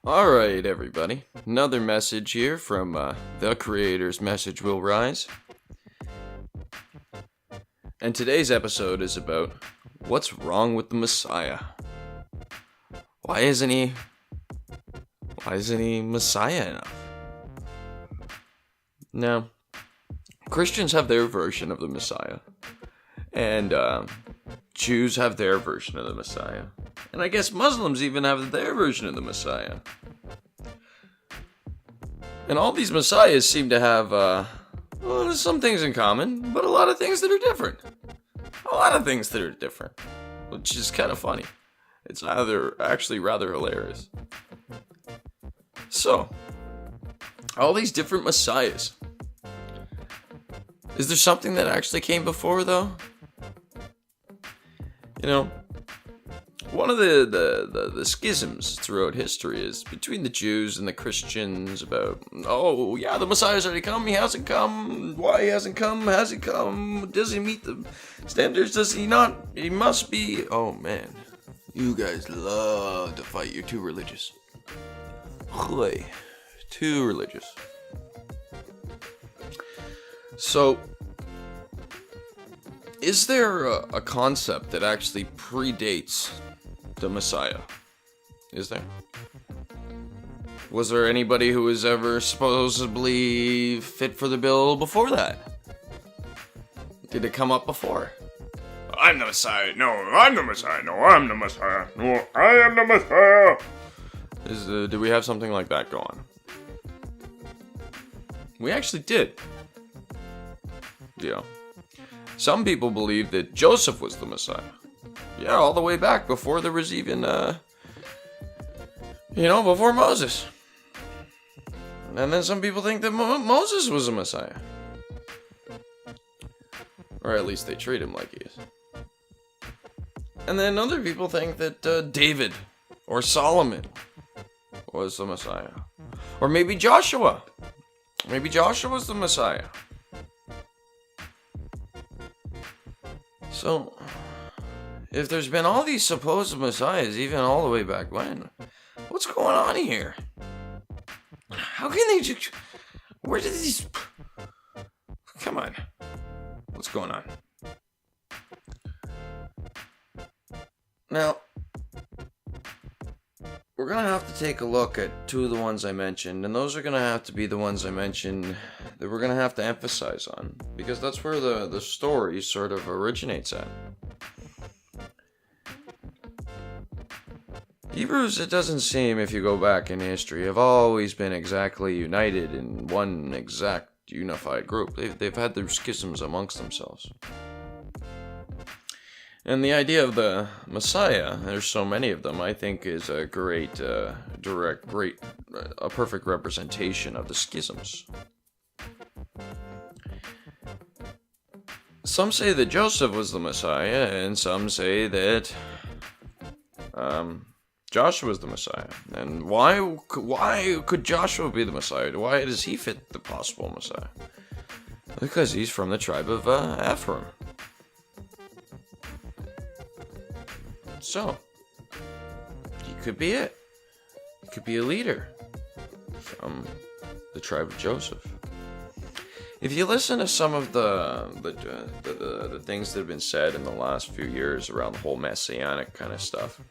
Alright, everybody. Another message here from the Creator's Message Will Rise. And today's episode is about what's wrong with the Messiah. Why isn't he Messiah enough? Now, Christians have their version of the Messiah. And Jews have their version of the Messiah. And I guess Muslims even have their version of the Messiah. And all these Messiahs seem to have, some things in common, but a lot of things that are different. Which is kind of funny. It's actually rather hilarious. So, all these different Messiahs. Is there something that actually came before, though? You know, one of the schisms throughout history is between the Jews and the Christians about, the Messiah's already come, he hasn't come, why he hasn't come, has he come, does he meet the standards, does he not, he must be, oh man, you guys love to fight, you're too religious. Too religious. So, is there a concept that actually predates the Messiah? Is there? Was there anybody who was ever supposedly fit for the bill before that? Did it come up before? I'm the Messiah. No, I'm the Messiah. No, I'm the Messiah. No, I am the Messiah. Do we have something like that go on? We actually did. Yeah. Some people believe that Joseph was the Messiah. Yeah, all the way back before there was even, before Moses. And then some people think that Moses was a Messiah. Or at least they treat him like he is. And then other people think that David or Solomon was the Messiah. Or maybe Joshua. Maybe Joshua was the Messiah. So, if there's been all these supposed messiahs, even all the way back when, what's going on here? How can they just... Where did these... Come on. What's going on? Now, we're going to have to take a look at two of the ones I mentioned, and those are going to have to be the ones I mentioned that we're going to have to emphasize on, because that's where the story sort of originates at. Hebrews, it doesn't seem, if you go back in history, have always been exactly united in one exact unified group. They've had their schisms amongst themselves. And the idea of the Messiah, there's so many of them, I think is a great, a perfect representation of the schisms. Some say that Joseph was the Messiah, and some say that Joshua was the Messiah. And why could Joshua be the Messiah? Why does he fit the possible Messiah? Because he's from the tribe of Ephraim. So, he could be it. He could be a leader from the tribe of Joseph. If you listen to some of the things that have been said in the last few years around the whole messianic kind of stuff,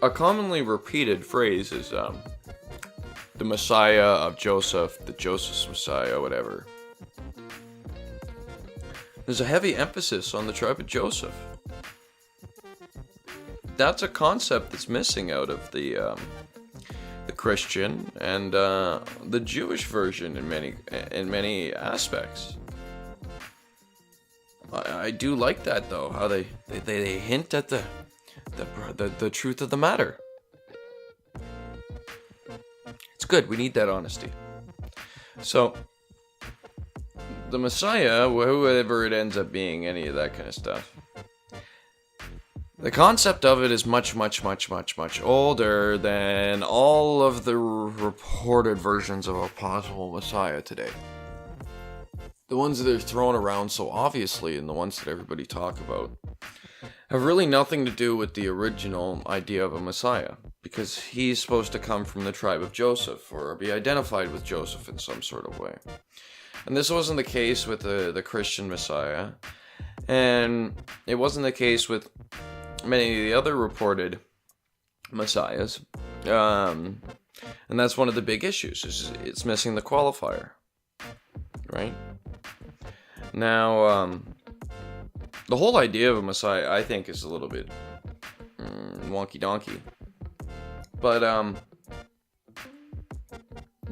a commonly repeated phrase is the Messiah of Joseph, the Joseph's Messiah, whatever. There's a heavy emphasis on the tribe of Joseph. That's a concept that's missing out of the Christian and the Jewish version in many aspects. I do like that though, how they hint at the truth of the matter. It's good. We need that honesty. So, the Messiah, whoever it ends up being, any of that kind of stuff, the concept of it is much, much, much, much, much older than all of the reported versions of a possible Messiah today. The ones that are thrown around so obviously and the ones that everybody talk about. have really nothing to do with the original idea of a Messiah, because he's supposed to come from the tribe of Joseph, or be identified with Joseph in some sort of way. And this wasn't the case with the Christian Messiah, and it wasn't the case with many of the other reported Messiahs. And that's one of the big issues, is it's missing the qualifier, right? Now, the whole idea of a Messiah, I think, is a little bit wonky-donkey. But,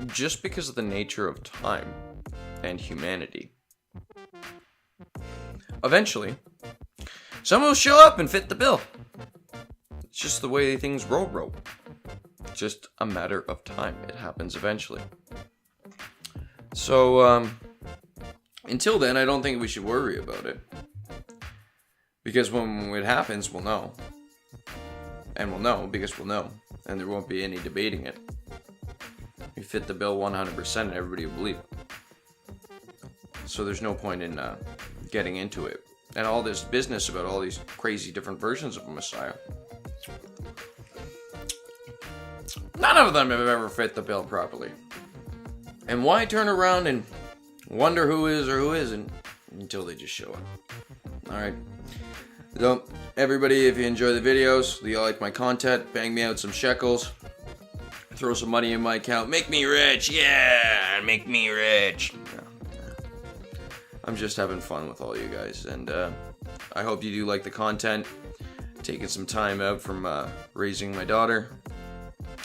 just because of the nature of time and humanity, eventually, someone will show up and fit the bill. It's just the way things roll. It's just a matter of time. It happens eventually. So, until then, I don't think we should worry about it. Because when it happens, we'll know. And we'll know because we'll know. And there won't be any debating it. We fit the bill 100% and everybody will believe it. So there's no point in getting into it. And all this business about all these crazy different versions of a Messiah. None of them have ever fit the bill properly. And why turn around and wonder who is or who isn't until they just show up? Alright. So, everybody, if you enjoy the videos, you like my content, bang me out some shekels. Throw some money in my account. Make me rich. Yeah, make me rich. I'm just having fun with all you guys. And I hope you do like the content. Taking some time out from raising my daughter.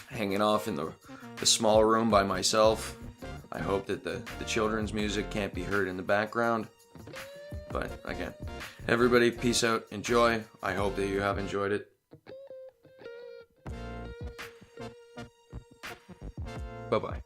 Hanging off in the small room by myself. I hope that the children's music can't be heard in the background. But again, everybody, peace out, enjoy. I hope that you have enjoyed it. Bye-bye.